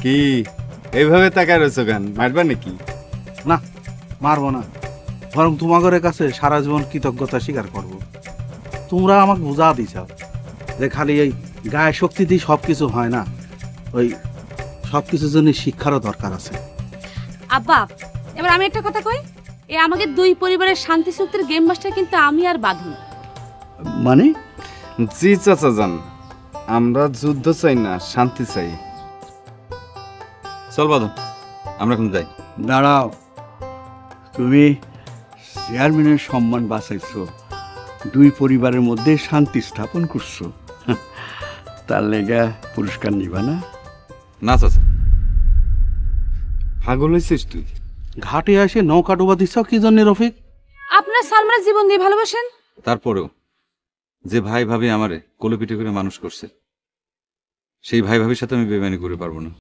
কি এইভাবে তাকায় রয়েছো কেন? মারবা নাকি? না, মারবো না, বরং তোমাদের কাছে সারা জীবন কৃতজ্ঞতা স্বীকার করব। তোমরা আমাকে বুঝা দিছাও যে খালি এই গায়ে শক্তি দিয়ে সব কিছু হয় না, ওই সব কিছুর জন্য শিক্ষারও দরকার আছে। আব্বা, এবার আমি একটা কথা কই, এ আমাদের দুই পরিবারের শান্তি চুক্তির গেম মাস্টার কিন্তু আমি আর বাঁধন। মানে? জি চাচা যান, আমরা যুদ্ধ চাই না, শান্তি চাই। চল বাদন, আমরা এখন যাই। দাঁড়াও, তুমি চেয়ারম্যানের সম্মান বাঁচাইছো, দুই পরিবারের মধ্যে শান্তি স্থাপন করছো, তার লেগা পুরস্কার নিবা না? না চাচা। পাগল হয়েছিস তুই? ঘাটে এসে নৌকা ডুবা দিছ কি জন্য রফিক? আপনার সালমানের জীবন দিয়ে ভালোবাসেন। তারপরেও যে ভাই ভাবি আমারে কোলে পিঠে করে মানুষ করছে, সেই ভাই ভাবির সাথে আমি বেমানি করে পারবো না।